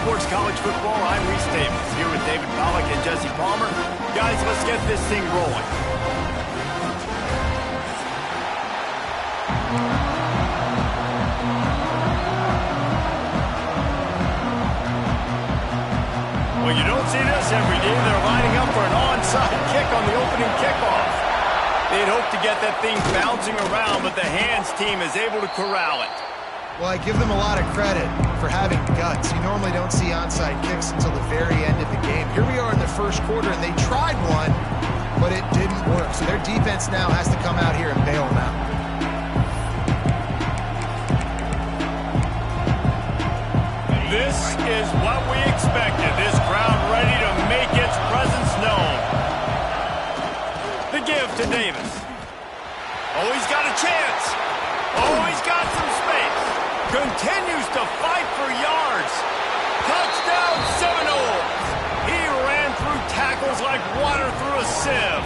Sports College Football. I'm Reese Davis, here with David Pollack and Jesse Palmer. Guys, let's get this thing rolling. Well, you don't see this every day. They're lining up for an onside kick on the opening kickoff. They'd hope to get that thing bouncing around, but the hands team is able to corral it. Well, I give them a lot of credit for having guts. You normally don't see onside kicks until the very end of the game. Here we are in the first quarter, and they tried one, but it didn't work. So their defense now has to come out here and bail them out. This is what we expected. This crowd ready to make its presence known. The give to Davis. Oh, he's got a chance. Oh, he's got some space. Continues to fight for yards. Touchdown Seminoles. He ran through tackles like water through a sieve.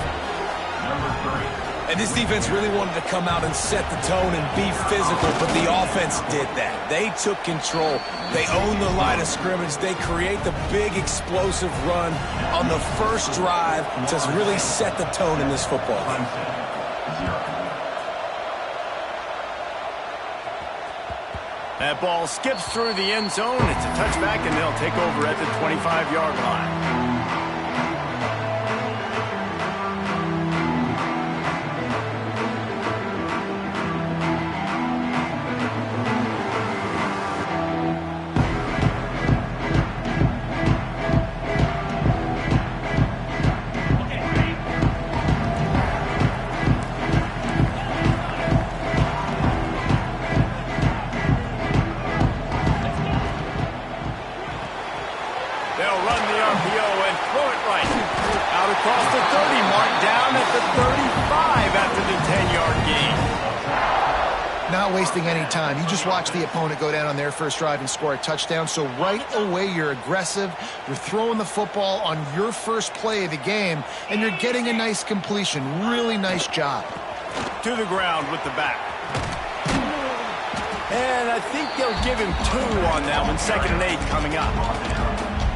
And this defense really wanted to come out and set the tone and be physical, but the offense did that. They took control. They owned the line of scrimmage. They create the big explosive run on the first drive to really set the tone in this football game. That ball skips through the end zone. It's a touchback, and they'll take over at the 25-yard line. Across the 30, marked down at the 35 after the 10-yard gain. Not wasting any time. You just watch the opponent go down on their first drive and score a touchdown. So right away, you're aggressive. You're throwing the football on your first play of the game, and you're getting a nice completion. Really nice job. To the ground with the back. And I think they'll give him 2 on that one. 2nd and 8 coming up.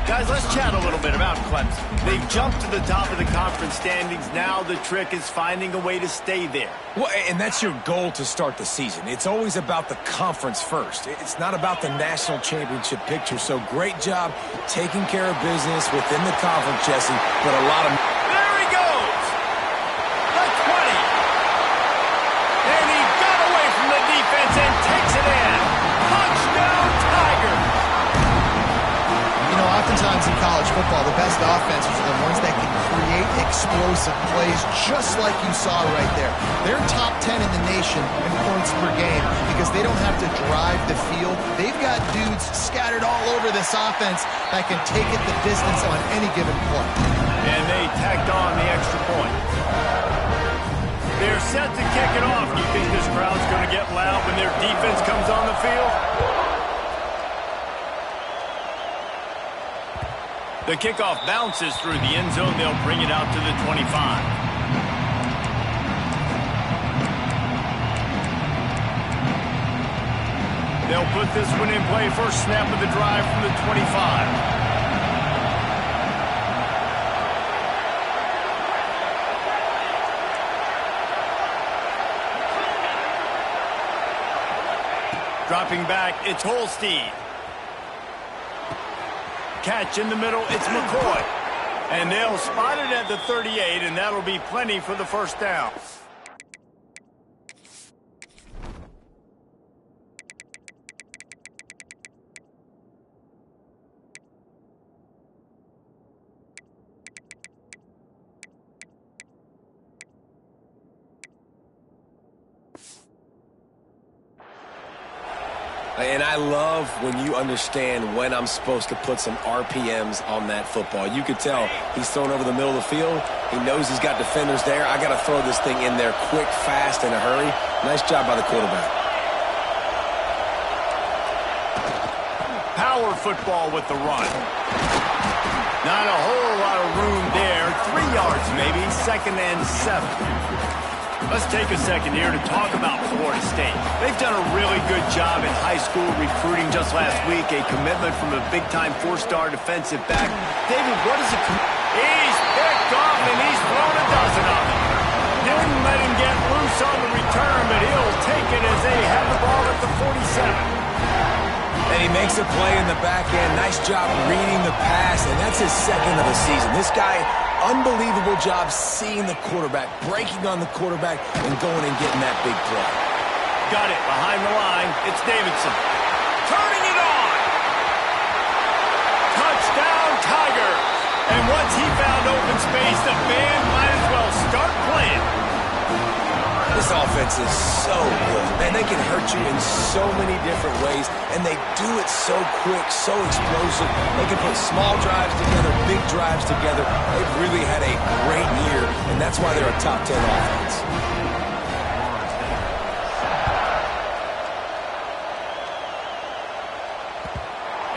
Guys, let's chat a little bit about Clemson. They've jumped to the top of the conference standings. Now the trick is finding a way to stay there. Well, and that's your goal to start the season. It's always about the conference first. It's not about the national championship picture. So great job taking care of business within the conference, Jesse. But a lot of... There he goes! The 20. And he got away from the defense and takes it in. Touchdown, Tigers! You know, oftentimes in college football, the best offenses are the ones that can create explosive plays just like you saw right there. They're top 10 in the nation in points per game because they don't have to drive the field. They've got dudes scattered all over this offense that can take it the distance on any given play. And they tacked on the extra point. They're set to kick it off. Do you think this crowd's going to get loud when their defense comes on the field? The kickoff bounces through the end zone. They'll bring it out to the 25. They'll put this one in play. First snap of the drive from the 25. Dropping back, it's Holstein. Catch in the middle, it's McCoy. And they'll spot it at the 38, and that'll be plenty for the first down. And I love when you understand when I'm supposed to put some RPMs on that football. You could tell he's thrown over the middle of the field. He knows he's got defenders there. I got to throw this thing in there quick, fast, in a hurry. Nice job by the quarterback. Power football with the run. Not a whole lot of room there. 3 yards maybe, 2nd and 7. Let's take a second here to talk about Florida State. They've done a really good job in high school recruiting just last week. A commitment from a big-time four-star defensive back. David, what is it? He's picked off, and he's thrown a dozen of them. Didn't let him get loose on the return, but he'll take it as they have the ball at the 47. And he makes a play in the back end. Nice job reading the pass, and that's his second of the season. This guy, unbelievable job seeing the quarterback, breaking on the quarterback, and going and getting that big play. Got it behind the line. It's Davidson. Turning it on. Touchdown, Tigers. And once he found open space, the band might as well start playing. This offense is so good. Man, they can hurt you in so many different ways, and they do it so quick, so explosive. They can put small drives together, big drives together. They've really had a great year, and that's why they're a top 10 offense.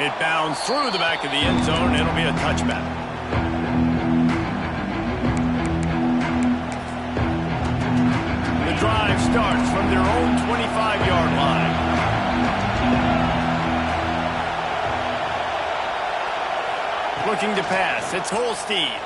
It bounds through the back of the end zone. It'll be a touchback. The drive starts from their own 25-yard line. Looking to pass. It's Holstein.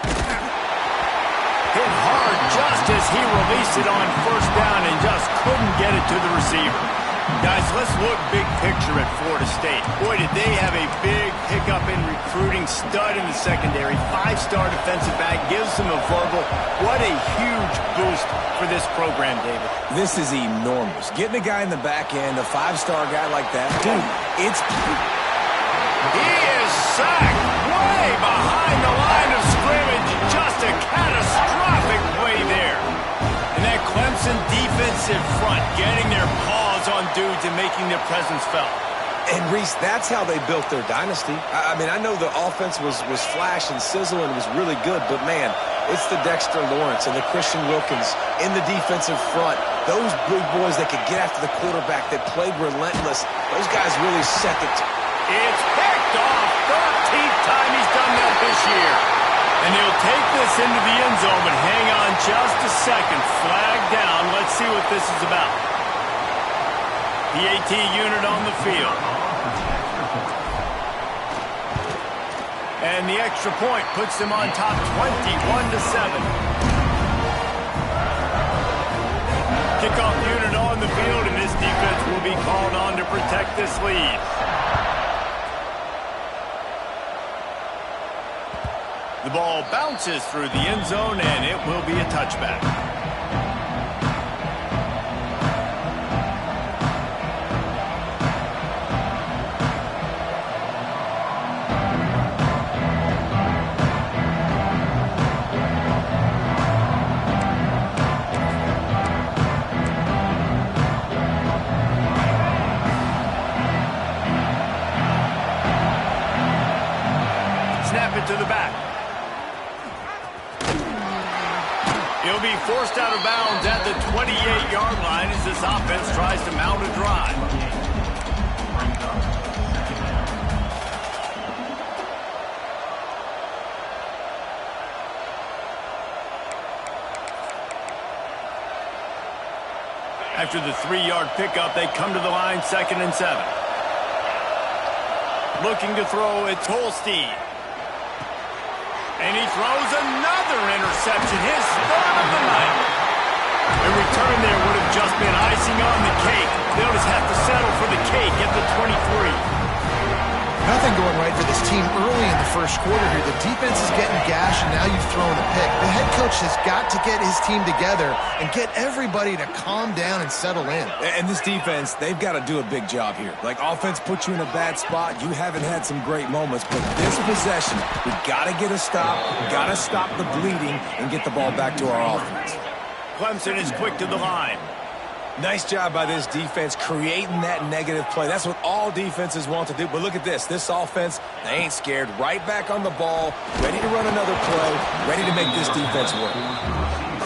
Hit hard just as he released it on first down and just couldn't get it to the receiver. Guys, let's look big picture at Florida State. Boy, did they have a big pickup in recruiting. Stud in the secondary. 5-star defensive back. Gives them a verbal. What a huge boost for this program, David. This is enormous. Getting a guy in the back end, a 5-star guy like that, dude, it's... He is sacked way behind the line of scrimmage. Just a catastrophic play there. And that Clemson defensive front getting their paws on dudes and making their presence felt. And, Reese, that's how they built their dynasty. I mean, I know the offense was flash and sizzle and was really good, but, man, it's the Dexter Lawrence and the Christian Wilkins in the defensive front. Those big boys that could get after the quarterback, that played relentless. Those guys really set the... It's picked off. 13th time he's done that this year. And he'll take this into the end zone, but hang on just a second. Flag down. Let's see what this is about. PAT unit on the field. And the extra point puts them on top 21-7. Kickoff unit on the field, and this defense will be called on to protect this lead. The ball bounces through the end zone, and it will be a touchback. Snap it to the back. He'll be forced out of bounds at the 28-yard line as this offense tries to mount a drive. After the 3-yard pickup, they come to the line 2nd and 7. Looking to throw, it's Holstein. And he throws another interception, his 3rd of the night. A return there would have just been icing on the cake. They'll just have to settle for the cake at the 23. Nothing going right for this team early in the first quarter here. The defense is getting gashed, and now you've thrown a pick. The head coach has got to get his team together and get everybody to calm down and settle in. And this defense, they've got to do a big job here. Like, offense puts you in a bad spot. You haven't had some great moments, but this possession, we got to get a stop, got to stop the bleeding, and get the ball back to our offense. Clemson is quick to the line. Nice job by this defense creating that negative play. That's what all defenses want to do. But look at this. This offense, they ain't scared. Right back on the ball, ready to run another play, ready to make this defense work.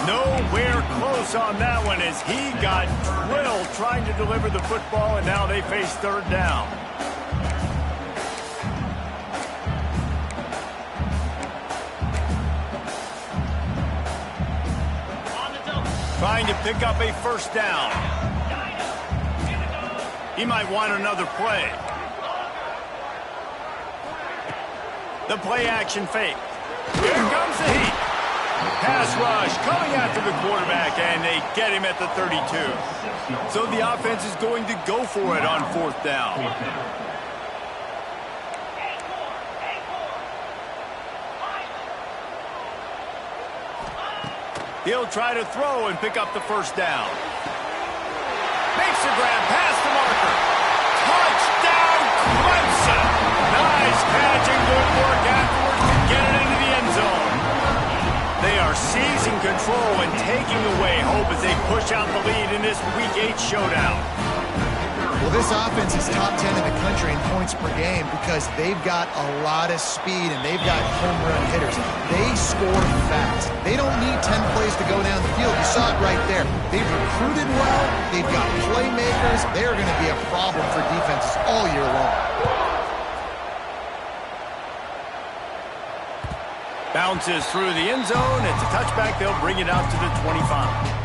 Nowhere close on that one as he got drilled trying to deliver the football, and now they face 3rd down. Trying to pick up a 1st down. He might want another play. The play action fake. Here comes the heat. Pass rush coming after the quarterback, and they get him at the 32. So the offense is going to go for it on 4th down. He'll try to throw and pick up the 1st down. Makes the grab past the marker. Touchdown, Clemson! Nice catch and good work afterwards to get it into the end zone. They are seizing control and taking away hope as they push out the lead in this Week 8 showdown. Well, this offense is top 10 in the country in points per game because they've got a lot of speed and they've got home run hitters. They score fast. They don't need 10 plays to go down the field. You saw it right there. They've recruited well. They've got playmakers. They're going to be a problem for defenses all year long. Bounces through the end zone. It's a touchback. They'll bring it out to the 25.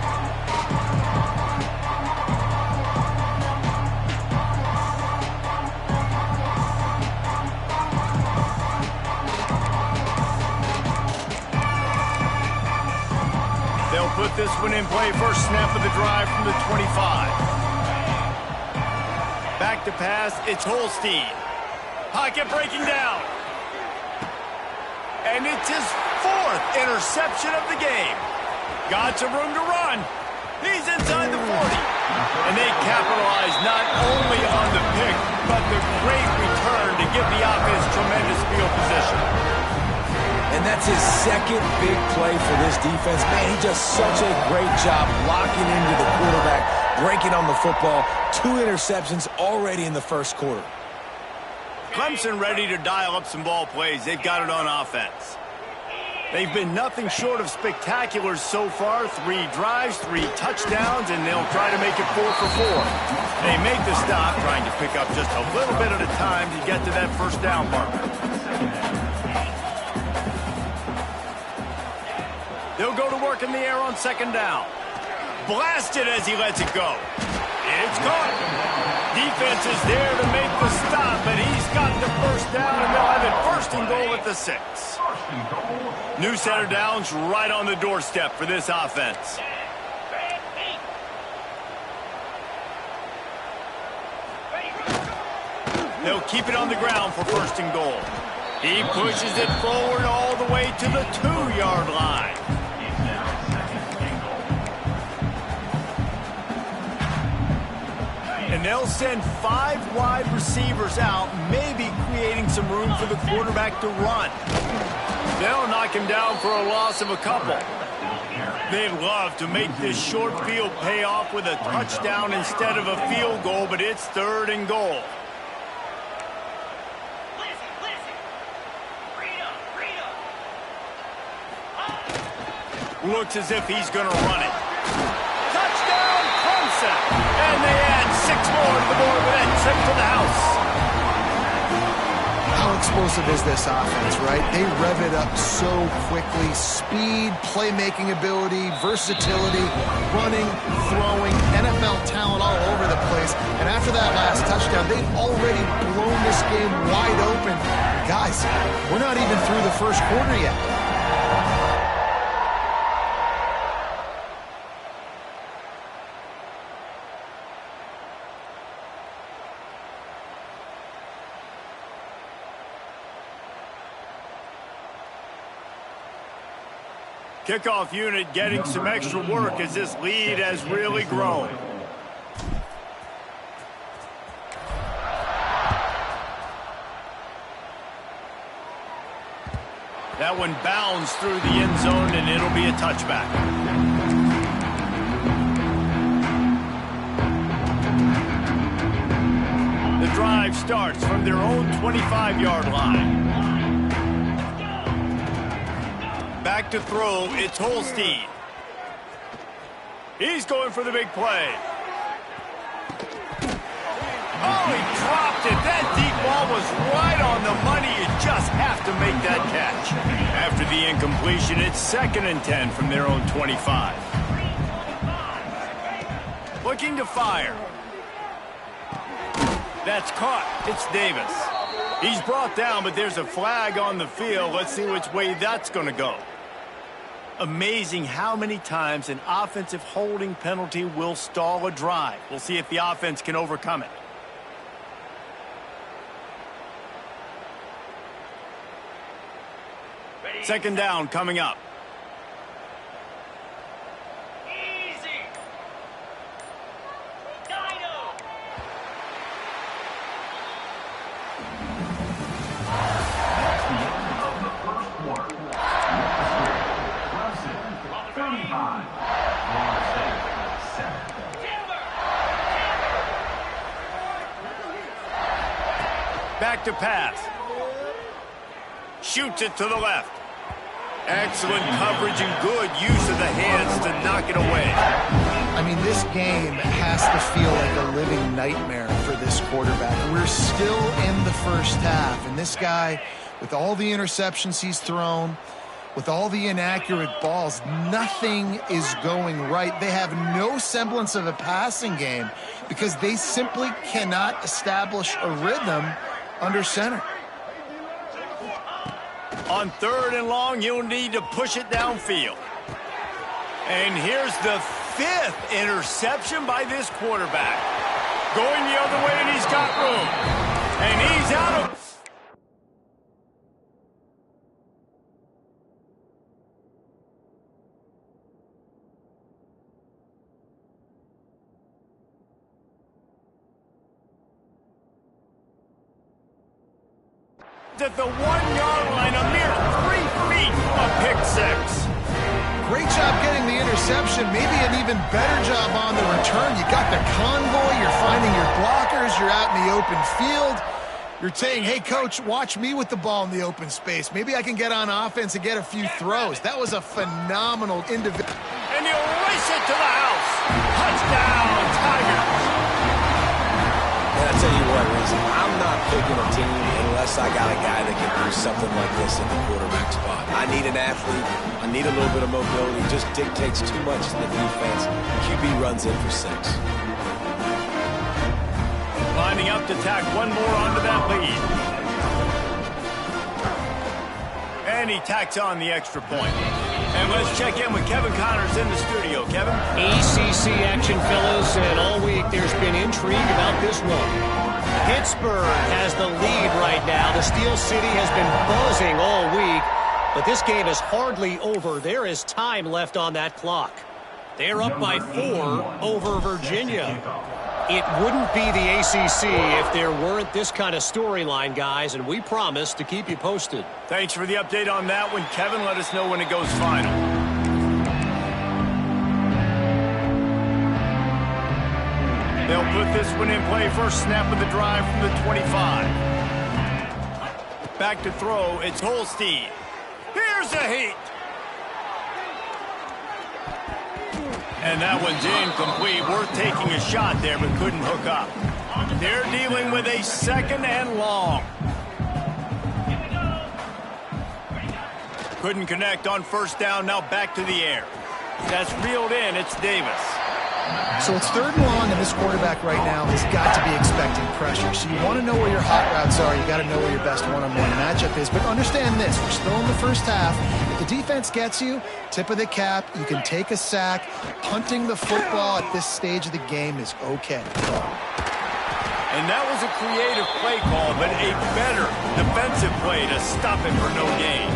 They'll put this one in play. First snap of the drive from the 25. Back to pass. It's Holstein. Pocket breaking down. And it's his 4th interception of the game. Got some room to run. He's inside the 40. And they capitalize not only on the pick, but the great return to give the offense tremendous field position. And that's his 2nd big play for this defense. Man, he does such a great job locking into the quarterback, breaking on the football. 2 interceptions already in the 1st quarter. Clemson ready to dial up some ball plays. They've got it on offense. They've been nothing short of spectacular so far. 3 drives, 3 touchdowns, and they'll try to make it 4 for 4. They make the stop, trying to pick up just a little bit at a time to get to that 1st down marker. They'll go to work in the air on 2nd down. Blasted as he lets it go. It's caught. Defense is there to make the stop, but he's got the 1st down, and they'll have it 1st and goal at the 6. New set of downs right on the doorstep for this offense. They'll keep it on the ground for 1st and goal. He pushes it forward all the way to the 2-yard line. And they'll send 5 wide receivers out, maybe creating some room for the quarterback to run. They'll knock him down for a loss of a couple. They'd love to make this short field pay off with a touchdown instead of a field goal, but it's 3rd and goal. Looks as if he's going to run it. Touchdown, Clemson! And they add 6 more to the board with that trip to the house. How explosive is this offense, right? They rev it up so quickly. Speed, playmaking ability, versatility, running, throwing, NFL talent all over the place. And after that last touchdown, they've already blown this game wide open. Guys, we're not even through the 1st quarter yet. Kickoff unit getting some extra work as this lead has really grown. That one bounds through the end zone, and it'll be a touchback. The drive starts from their own 25-yard line. Back to throw, it's Holstein. He's going for the big play. Oh, he dropped it. That deep ball was right on the money. You just have to make that catch. After the incompletion, it's 2nd and 10 from their own 25. Looking to fire. That's caught. It's Davis. He's brought down, but there's a flag on the field. Let's see which way that's going to go. Amazing how many times an offensive holding penalty will stall a drive. We'll see if the offense can overcome it. Second down coming up. Back to pass. Shoots it to the left. Excellent coverage and good use of the hands to knock it away. I mean, this game has to feel like a living nightmare for this quarterback. We're still in the first half, and this guy, with all the interceptions he's thrown, with all the inaccurate balls, nothing is going right. They have no semblance of a passing game because they simply cannot establish a rhythm under center. On third and long, you'll need to push it downfield. And here's the 5th interception by this quarterback. Going the other way, and he's got room. And he's out of... at the 1-yard line, a mere 3 feet of pick six. Great job getting the interception, maybe an even better job on the return. You got the convoy, you're finding your blockers, you're out in the open field. You're saying, hey, coach, watch me with the ball in the open space. Maybe I can get on offense and get a few throws. That was a phenomenal individual. And he'll race it to the house. Touchdown, Tigers. And I tell you what, Reason, I'm not picking a team unless I got a guy that can do something like this at the quarterback spot. I need an athlete. I need a little bit of mobility. It just dictates too much to the defense. QB runs in for 6. Lining up to tack one more onto that lead. And he tacks on the extra point. And let's check in with Kevin Connors in the studio. Kevin? ACC action, fellas, and all week there's been intrigue about this one. Pittsburgh has the lead right now. The Steel City has been buzzing all week, but this game is hardly over. There is time left on that clock. They're up by 4 over Virginia. It wouldn't be the ACC if there weren't this kind of storyline, guys, and we promise to keep you posted. Thanks for the update on that one, Kevin. Let us know when it goes final. They'll put this one in play. First snap of the drive from the 25. Back to throw. It's Holstein. Here's a heat. And that one's incomplete. Worth taking a shot there, but couldn't hook up. They're dealing with a 2nd and long. Couldn't connect on first down. Now back to the air. That's reeled in. It's Davis. So it's 3rd and long, and this quarterback right now has got to be expecting pressure. So you want to know where your hot routes are. You got to know where your best one-on-one matchup is. But understand this, we're still in the first half. If the defense gets you, tip of the cap, you can take a sack. Punting the football at this stage of the game is okay. And that was a creative play call, but a better defensive play to stop it for no gain.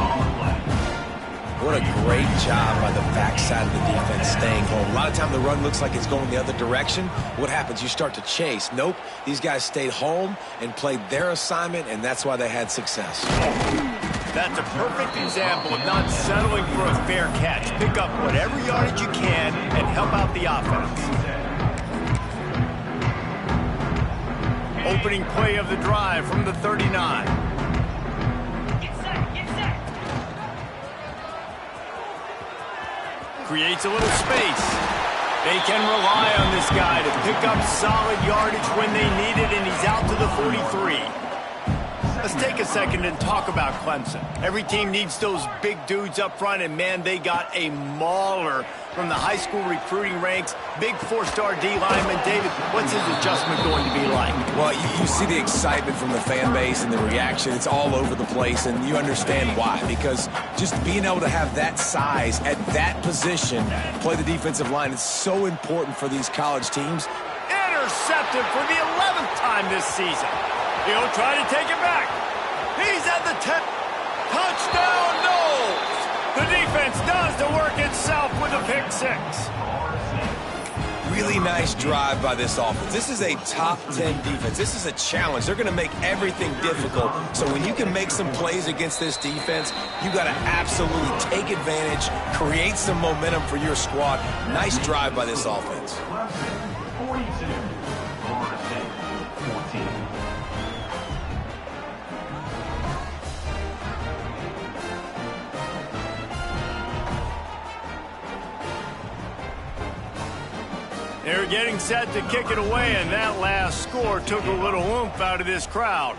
What a great job by the backside of the defense staying home. A lot of time the run looks like it's going the other direction. What happens? You start to chase. Nope. These guys stayed home and played their assignment, and that's why they had success. That's a perfect example of not settling for a fair catch. Pick up whatever yardage you can and help out the offense. Opening play of the drive from the 39. Creates a little space. They can rely on this guy to pick up solid yardage when they need it, and he's out to the 43. A Let's take a second and talk about Clemson. Every team needs those big dudes up front, and man, they got a mauler from the high school recruiting ranks. Big four-star D lineman. David, what's his adjustment going to be like? Well, you see the excitement from the fan base and the reaction. It's all over the place, and you understand why. Because just being able to have that size at that position, play the defensive line, is so important for these college teams. Intercepted for the 11th time this season. He'll try to take it back. He's at the 10. Touchdown, Knowles. The defense does the work itself with a pick six. Really nice drive by this offense. This is a top 10 defense. This is a challenge. They're going to make everything difficult. So when you can make some plays against this defense, you got to absolutely take advantage, create some momentum for your squad. Nice drive by this offense. 42, Florida State, 14. They're getting set to kick it away, and that last score took a little oomph out of this crowd.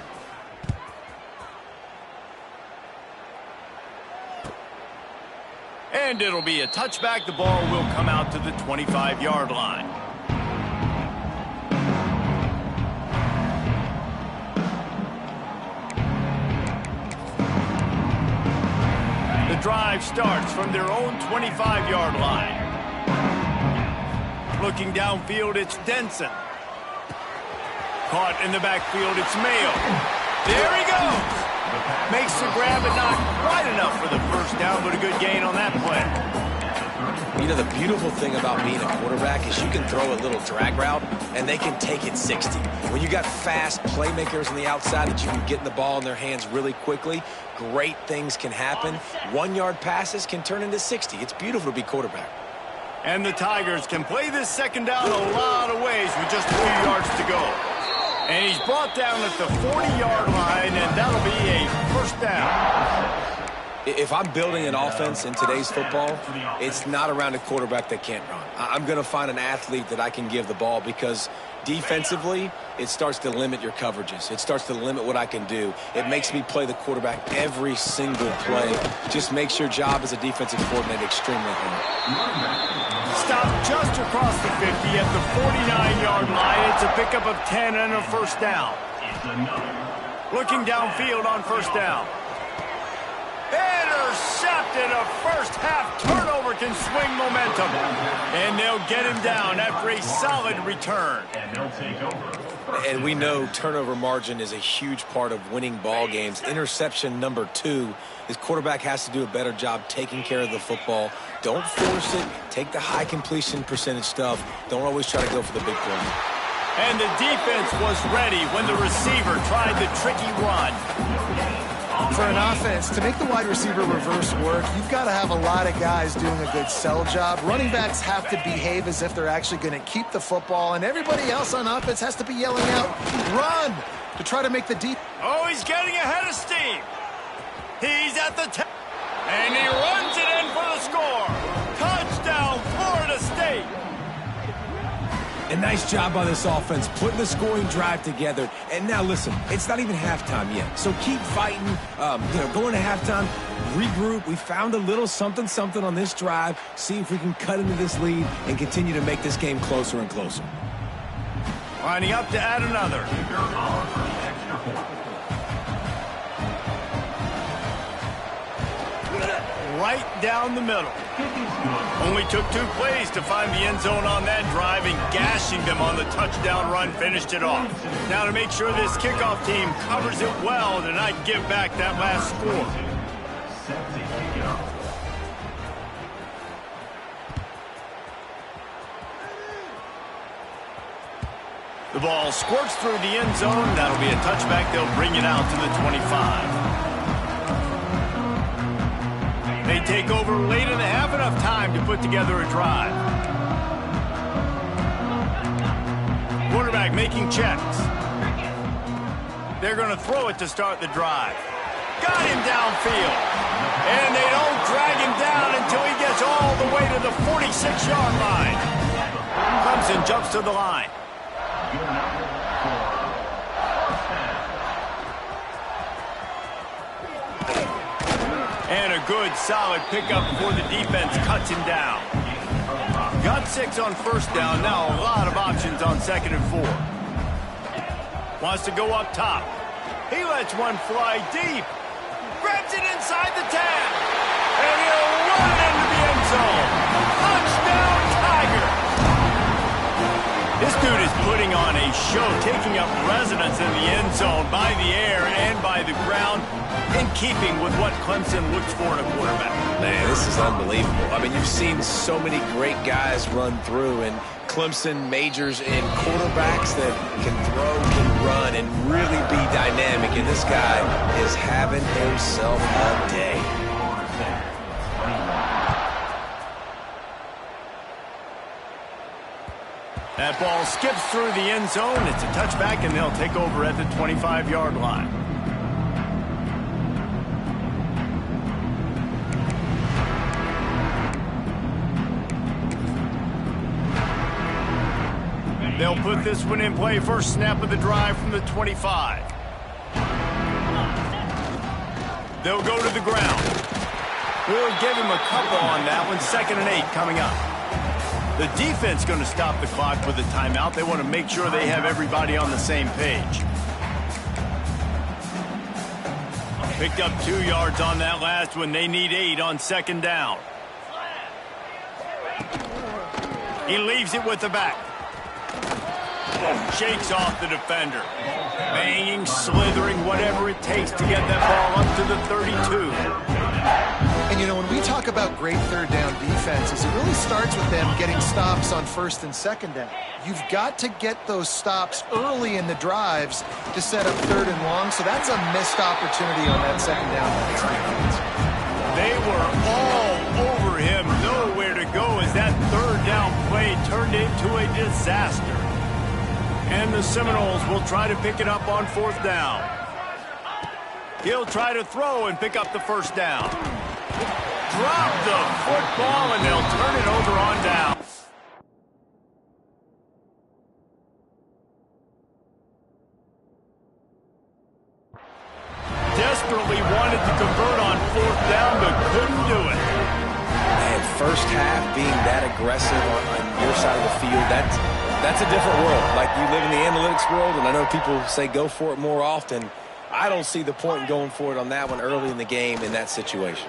And it'll be a touchback. The ball will come out to the 25-yard line. The drive starts from their own 25-yard line. Looking downfield, it's Denson. Caught in the backfield, it's Mayo. There he goes. Makes the grab, but not quite enough for the first down, but a good gain on that play. You know, the beautiful thing about being a quarterback is you can throw a little drag route, and they can take it 60. When you got fast playmakers on the outside that you can get the ball in their hands really quickly, great things can happen. 1-yard passes can turn into 60. It's beautiful to be quarterback. And the Tigers can play this second down a lot of ways with just a few yards to go. And he's brought down at the 40-yard line, and that'll be a first down. If I'm building an offense in today's football, it's not around a quarterback that can't run. I'm going to find an athlete that I can give the ball, because defensively, it starts to limit your coverages. It starts to limit what I can do. It makes me play the quarterback every single play. Just makes your job as a defensive coordinator extremely hard. Stop just across the 50 at the 49-yard line. It's a pickup of 10 and a first down. Looking downfield on first down. Intercepted. A first half turnover can swing momentum. And they'll get him down after a solid return. And they'll take over. And we know turnover margin is a huge part of winning ball games. Interception number 2. His quarterback has to do a better job taking care of the football. Don't force it. Take the high completion percentage stuff. Don't always try to go for the big play. And the defense was ready when the receiver tried the tricky run. For an offense, to make the wide receiver reverse work, you've got to have a lot of guys doing a good sell job. Running backs have to behave as if they're actually going to keep the football, and everybody else on offense has to be yelling out, run, to try to make the deep. Oh, he's getting ahead of steam. He's at the 10. And he runs it in for the score. Touchdown, Florida State. A nice job by this offense, putting the scoring drive together. And now, listen, it's not even halftime yet. So keep fighting, going to halftime, regroup. We found a little something on this drive. See if we can cut into this lead and continue to make this game closer and closer. Lining up to add another. Right down the middle. Only took 2 plays to find the end zone on that drive, and gashing them on the touchdown run finished it off. Now to make sure this kickoff team covers it well to not give back that last score. The ball squirts through the end zone. That'll be a touchback. They'll bring it out to the 25. They take over late in the half, enough time to put together a drive. Quarterback making checks. They're going to throw it to start the drive. Got him downfield. And they don't drag him down until he gets all the way to the 46-yard line. Clemson jumps to the line. good, solid pickup before the defense cuts him down. Got 6 on first down. Now a lot of options on 2nd and 4. Wants to go up top. He lets one fly deep. Grabs it inside the 10. And he'll run it into the end zone. Touchdown, Tiger. This dude is putting on a show, taking up residence in the end zone by the air and by the ground, in keeping with what Clemson looks for in a quarterback. Man, this is unbelievable. I mean, you've seen so many great guys run through, and Clemson majors in quarterbacks that can throw, can run, and really be dynamic, and this guy is having himself a day. That ball skips through the end zone. It's a touchback, and they'll take over at the 25-yard line. They'll put this one in play. First snap of the drive from the 25. They'll go to the ground. We'll give him a couple on that one. 2nd and 8 coming up. The defense going to stop the clock with a timeout. They want to make sure they have everybody on the same page. Picked up 2 yards on that last one. They need 8 on 2nd down. He leaves it with the back. Shakes off the defender. Banging, slithering, whatever it takes to get that ball up to the 32. And, you know, when we talk about great 3rd down defenses, it really starts with them getting stops on 1st and 2nd down. You've got to get those stops early in the drives to set up 3rd and long, so that's a missed opportunity on that 2nd down. They were all over him, nowhere to go as that 3rd down play turned into a disaster. And the Seminoles will try to pick it up on 4th down. He'll try to throw and pick up the 1st down. Drop the football, and they'll turn it over on down. Desperately wanted to convert on 4th down, but couldn't do it. And first half being that aggressive on your side of the field, that's a different world. Like, you live in the analytics world, and I know people say go for it more often. I don't see the point in going for it on that one early in the game in that situation.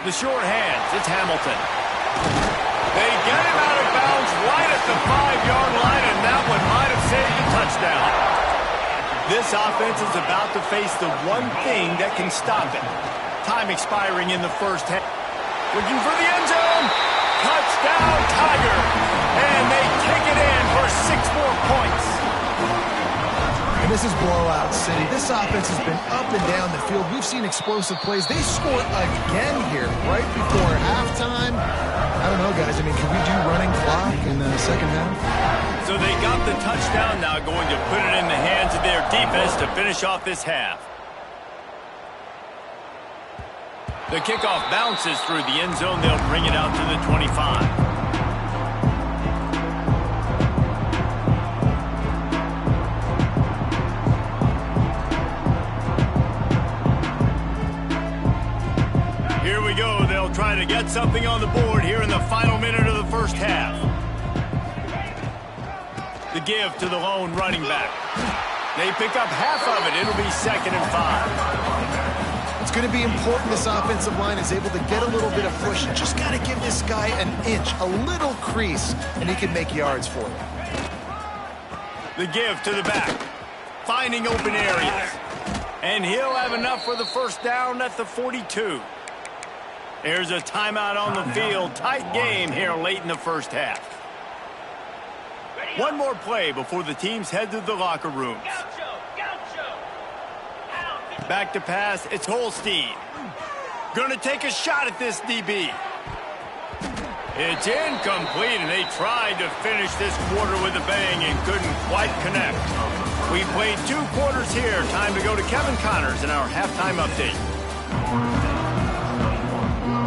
The short hands, it's Hamilton. They get him out of bounds right at the 5-yard line, and that one might have saved a touchdown. This offense is about to face the one thing that can stop it. Time expiring in the first half. Looking for the end zone. Touchdown, Tiger. And they take it in for 6 more points. And this is blowout city. This offense has been up and down the field. We've seen explosive plays. They score again here right before halftime. I don't know, guys. I mean, can we do running clock in the 2nd half? So they got the touchdown, now going to put it in the hands of their defense to finish off this half. The kickoff bounces through the end zone. They'll bring it out to the 25. Here we go. They'll try to get something on the board here in the final minute of the first half. The give to the lone running back. They pick up half of it. It'll be 2nd and 5. It's going to be important this offensive line is able to get a little bit of push. You just got to give this guy an inch, a little crease, and he can make yards for you. The give to the back. Finding open areas. And he'll have enough for the 1st down at the 42. There's a timeout on the field. Tight game here late in the first half. One more play before the teams head to the locker rooms. Back to pass, it's Holstein. Going to take a shot at this DB. It's incomplete, and they tried to finish this quarter with a bang and couldn't quite connect. We played 2 quarters here. Time to go to Kevin Connors in our halftime update.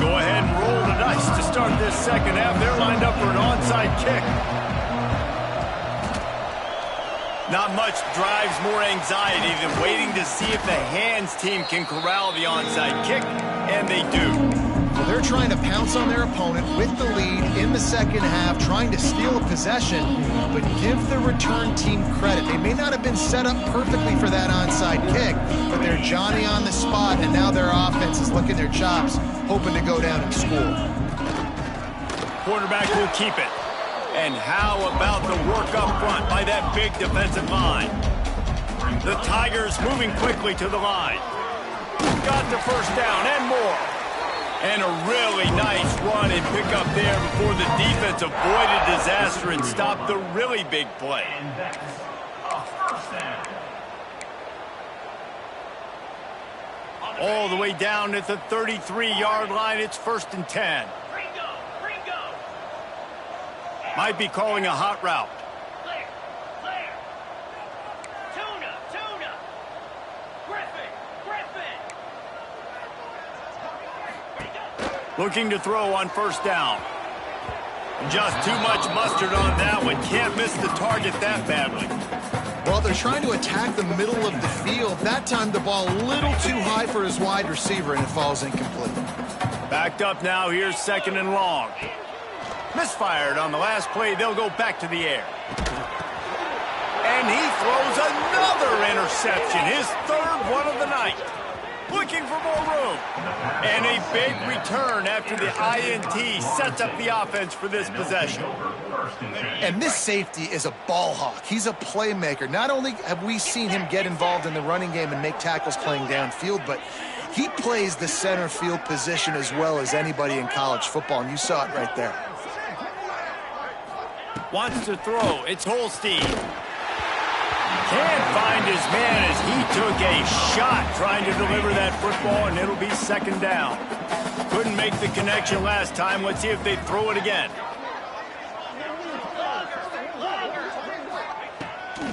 Go ahead and roll the dice to start this 2nd half. They're lined up for an onside kick. Not much drives more anxiety than waiting to see if the hands team can corral the onside kick, and they do. Well, they're trying to pounce on their opponent with the lead in the second half, trying to steal a possession, but give the return team credit. They may not have been set up perfectly for that onside kick, but they're Johnny on the spot, and now their offense is licking their chops, hoping to go down and score. Quarterback will keep it. And how about the work up front by that big defensive line? The Tigers moving quickly to the line. Got the first down and more. And a really nice run and pick up there before the defense avoided disaster and stopped the really big play. And that's a first down. All the way down at the 33-yard line, it's 1st and 10. Might be calling a hot route. Clear. Tuna. Griffin. Looking to throw on 1st down. Just too much mustard on that one. Can't miss the target that badly. Well, they're trying to attack the middle of the field. That time the ball a little too high for his wide receiver, and it falls incomplete. Backed up now. Here's 2nd and long. Misfired on the last play. They'll go back to the air. And he throws another interception. His 3rd one of the night. Looking for more room. And a big return after the INT sets up the offense for this possession. And this safety is a ball hawk. He's a playmaker. Not only have we seen him get involved in the running game and make tackles playing downfield, but he plays the center field position as well as anybody in college football, and you saw it right there. Wants to throw. It's Holstein. Can't find his man as he took a shot trying to deliver that football, and it'll be 2nd down. Couldn't make the connection last time. Let's see if they throw it again.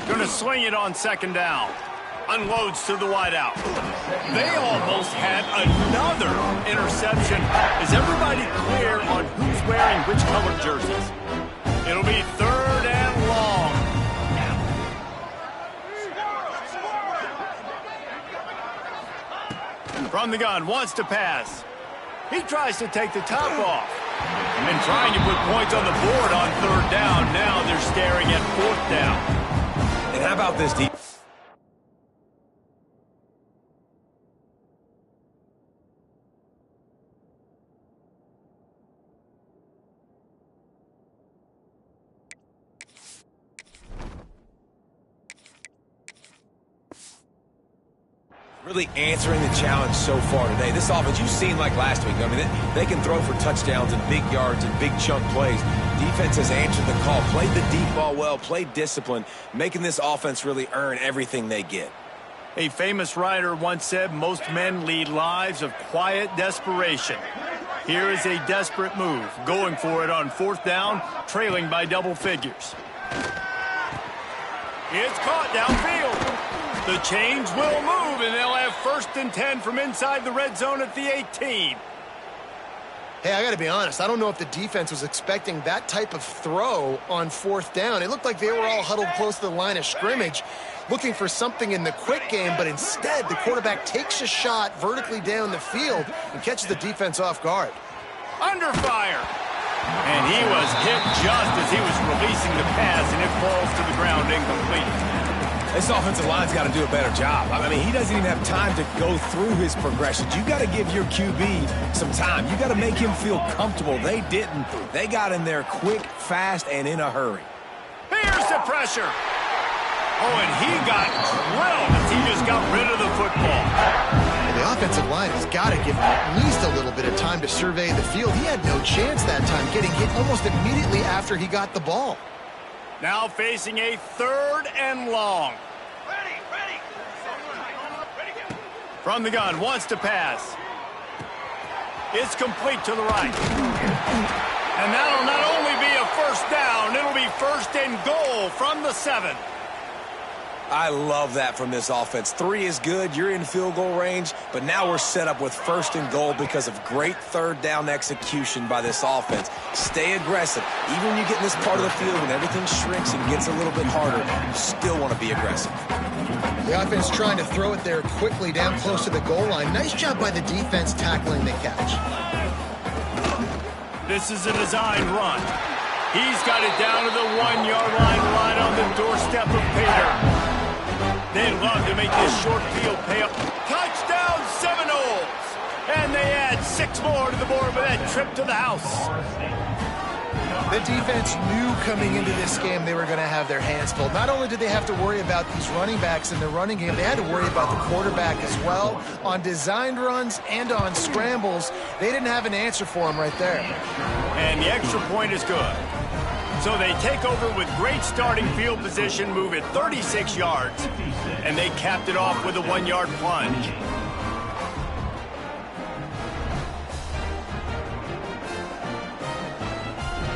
Gonna sling it on 2nd down. Unloads to the wideout. They almost had another interception. Is everybody clear on who's wearing which color jerseys? It'll be 3rd and long. From the gun, wants to pass. He tries to take the top off. And trying to put points on the board on 3rd down. Now they're staring at 4th down. And how about this deep? Really answering the challenge so far today. This offense, you've seen like last week. I mean, they can throw for touchdowns and big yards and big chunk plays. Defense has answered the call, played the deep ball well, played discipline, making this offense really earn everything they get. A famous writer once said, most men lead lives of quiet desperation. Here is a desperate move, going for it on 4th down, trailing by double figures. It's caught downfield. The chains will move, and they'll have 1st and 10 from inside the red zone at the 18. Hey, I got to be honest. I don't know if the defense was expecting that type of throw on 4th down. It looked like they were all huddled close to the line of scrimmage, looking for something in the quick game, but instead the quarterback takes a shot vertically down the field and catches the defense off guard. Under fire. And he was hit just as he was releasing the pass, and it falls to the ground incomplete. This offensive line's got to do a better job. I mean, he doesn't even have time to go through his progressions. You got to give your QB some time. You got to make him feel comfortable. They didn't. They got in there quick, fast, and in a hurry. Here's the pressure. Oh, and he got drilled as he just got rid of the football. The offensive line has got to give him at least a little bit of time to survey the field. He had no chance that time, getting hit almost immediately after he got the ball. Now facing a 3rd and long. Ready. From the gun, wants to pass. It's complete to the right. And that'll not only be a 1st down, it'll be 1st and goal from the 7. I love that from this offense. 3 is good. You're in field goal range, but now we're set up with 1st and goal because of great 3rd down execution by this offense. Stay aggressive. Even when you get in this part of the field when everything shrinks and gets a little bit harder, you still want to be aggressive. The offense trying to throw it there quickly down close to the goal line. Nice job by the defense tackling the catch. This is a design run. He's got it down to the 1-yard line right on the doorstep of Pater. They love to make this short field pay up. Touchdown Seminoles! And they add 6 more to the board with that trip to the house. The defense knew coming into this game they were going to have their hands full. Not only did they have to worry about these running backs in the running game, they had to worry about the quarterback as well. On designed runs and on scrambles, they didn't have an answer for him right there. And the extra point is good. So they take over with great starting field position, move it 36 yards, and they capped it off with a 1-yard plunge.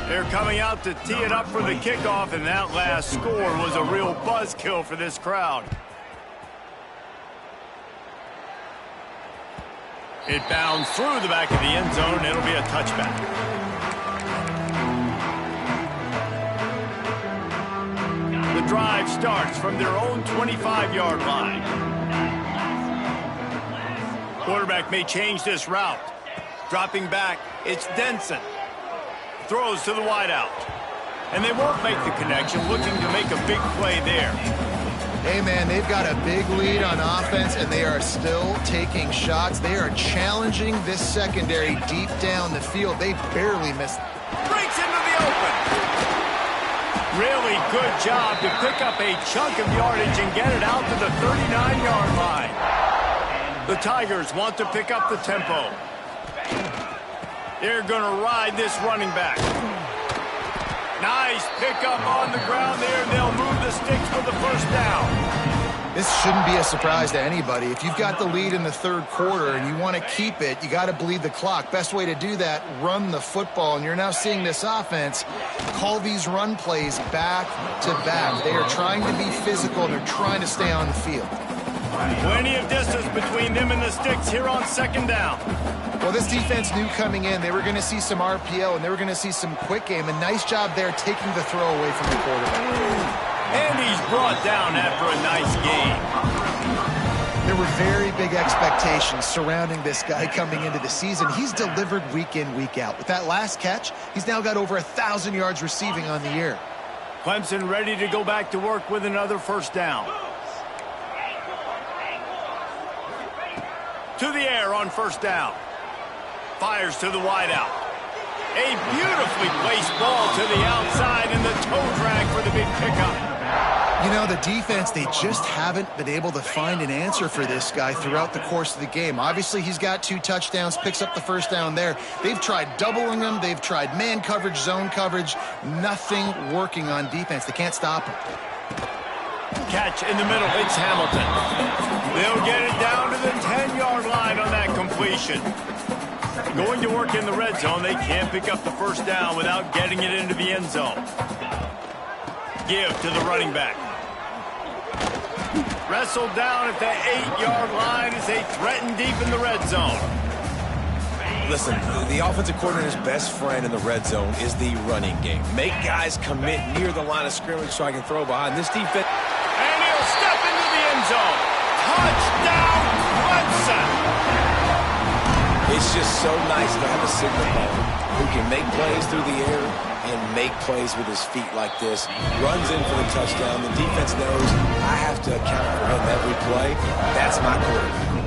They're coming out to tee it up for the kickoff, and that last score was a real buzzkill for this crowd. It bounds through the back of the end zone, and it'll be a touchback. The drive starts from their own 25-yard line. Quarterback may change this route. Dropping back, it's Denson. Throws to the wideout. And they won't make the connection, looking to make a big play there. Hey, man, they've got a big lead on offense, and they are still taking shots. They are challenging this secondary deep down the field. They barely missed. Breaks into the open. Really good job to pick up a chunk of yardage and get it out to the 39-yard line. The Tigers want to pick up the tempo. They're going to ride this running back. Nice pickup on the ground there. They'll move the sticks for the 1st down. This shouldn't be a surprise to anybody. If you've got the lead in the 3rd quarter and you want to keep it, you got to bleed the clock. Best way to do that, run the football. And you're now seeing this offense call these run plays back to back. They are trying to be physical, and they're trying to stay on the field. Plenty of distance between them and the sticks here on 2nd down. Well, this defense knew coming in they were going to see some RPO, and they were going to see some quick game. A nice job there taking the throw away from the quarterback. And he's brought down after a nice game. There were very big expectations surrounding this guy coming into the season. He's delivered week in, week out. With that last catch, he's now got over 1,000 yards receiving on the year. Clemson ready to go back to work with another 1st down. To the air on 1st down. Fires to the wideout. A beautifully placed ball to the outside, and the toe drag for the big pickup. You know, the defense, they just haven't been able to find an answer for this guy throughout the course of the game. Obviously, he's got 2 touchdowns, picks up the 1st down there. They've tried doubling him. They've tried man coverage, zone coverage. Nothing working on defense. They can't stop him. Catch in the middle. It's Hamilton. They'll get it down to the 10-yard line on that completion. Going to work in the red zone, they can't pick up the 1st down without getting it into the end zone. Give to the running back. Wrestled down at the 8-yard line as they threaten deep in the red zone. Listen, the offensive coordinator's best friend in the red zone is the running game. Make guys commit near the line of scrimmage so I can throw behind this defense. And he'll step into the end zone. Touchdown, Clemson! It's just so nice to have a signal caller who can make plays through the air and make plays with his feet like this. Runs in for the touchdown. The defense knows I have to account for him every play. That's my quarterback.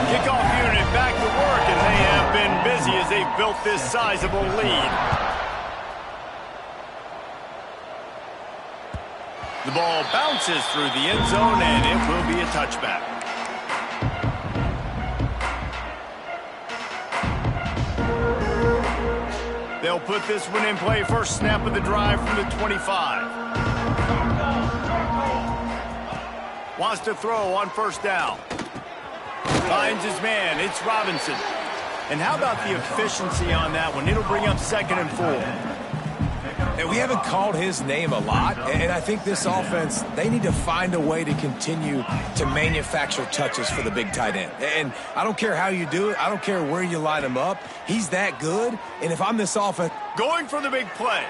Kickoff unit back to work, and they have been busy as they've built this sizable lead. The ball bounces through the end zone, and it will be a touchback. They'll put this one in play. First snap of the drive from the 25. Wants to throw on 1st down. Finds his man. It's Robinson. And how about the efficiency on that one? It'll bring up 2nd and 4. And we haven't called his name a lot, and I think this offense, they need to find a way to continue to manufacture touches for the big tight end. And I don't care how you do it. I don't care where you line him up. He's that good, and if I'm this offense... Going for the big play.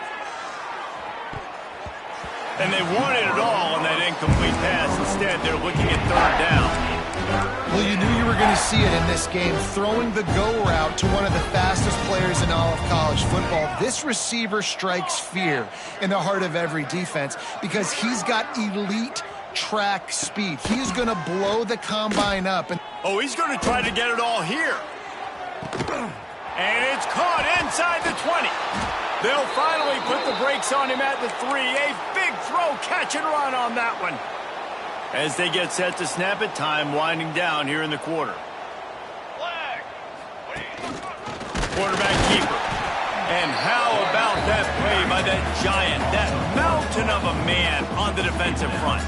And they wanted it all on that incomplete pass. Instead, they're looking at third down. Well, you knew you were going to see it in this game, throwing the go route to one of the fastest players in all of college football. This receiver strikes fear in the heart of every defense because he's got elite track speed. He's going to blow the combine up. Oh, he's going to try to get it all here. And it's caught inside the 20. They'll finally put the brakes on him at the 3. A big throw, catch and run on that one. As they get set to snap it, time winding down here in the quarter. Flag. Quarterback keeper. And how about that play by that giant, that mountain of a man on the defensive front?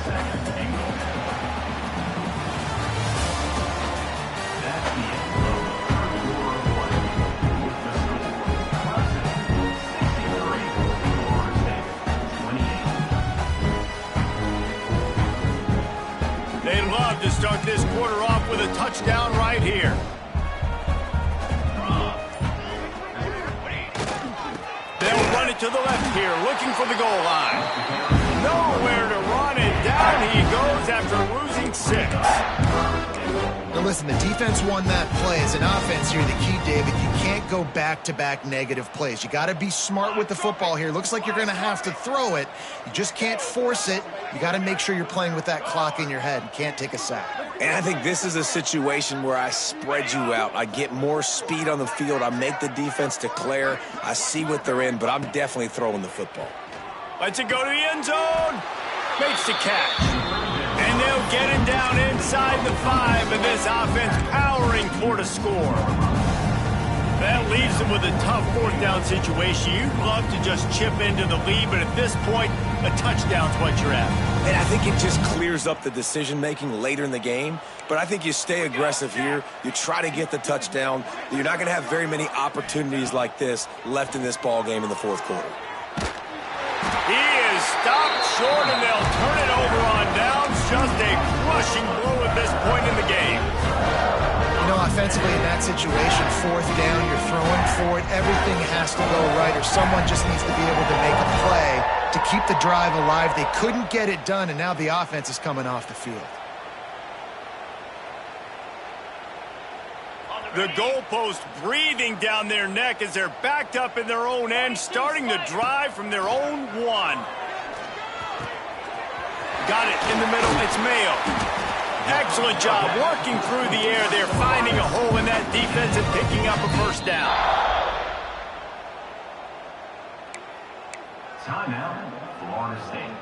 They'd love to start this quarter off with a touchdown right here. They'll run it to the left here, looking for the goal line. Nowhere to run, and down he goes after losing 6. Now listen, the defense won that play. As an offense here, the key, David, you can't go back-to-back negative plays. You got to be smart with the football here. Looks like you're going to have to throw it. You just can't force it. You got to make sure you're playing with that clock in your head. You can't take a sack. And I think this is a situation where I spread you out. I get more speed on the field. I make the defense declare. I see what they're in, but I'm definitely throwing the football. Lets it go to the end zone. Makes the catch. And they'll get him down inside the 5, and this offense powering for the score. That leaves them with a tough fourth down situation. You'd love to just chip into the lead, but at this point, a touchdown's what you're at. And I think it just clears up the decision-making later in the game. But I think you stay aggressive here. You try to get the touchdown. You're not going to have very many opportunities like this left in this ball game in the fourth quarter. He is stopped short, and they'll turn it over on downs. Just a crushing blow at this point in the game. You know, offensively in that situation, fourth down, you're throwing for it. Everything has to go right, or someone just needs to be able to make a play to keep the drive alive. They couldn't get it done, and now the offense is coming off the field. The goalpost breathing down their neck as they're backed up in their own end, starting the drive from their own 1. Got it in the middle. It's Mayo. Excellent job working through the air. They're finding a hole in that defense and picking up a first down. Timeout, Florida State.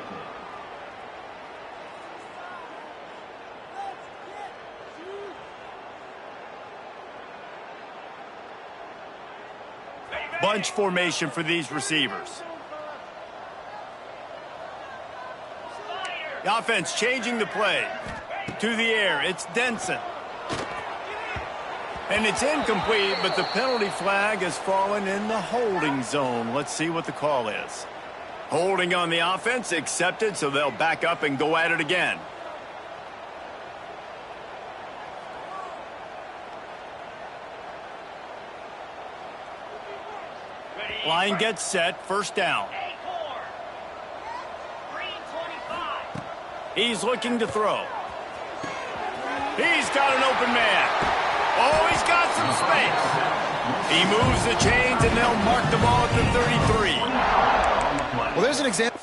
Bunch formation for these receivers. The offense changing the play. To the air, it's Denson. And it's incomplete, but the penalty flag has fallen in the holding zone. Let's see what the call is. Holding on the offense, accepted, so they'll back up and go at it again. Line gets set, first down. He's looking to throw. He's got an open man. Oh, he's got some space. He moves the chains, and they'll mark the ball at the 33. Well, there's an example.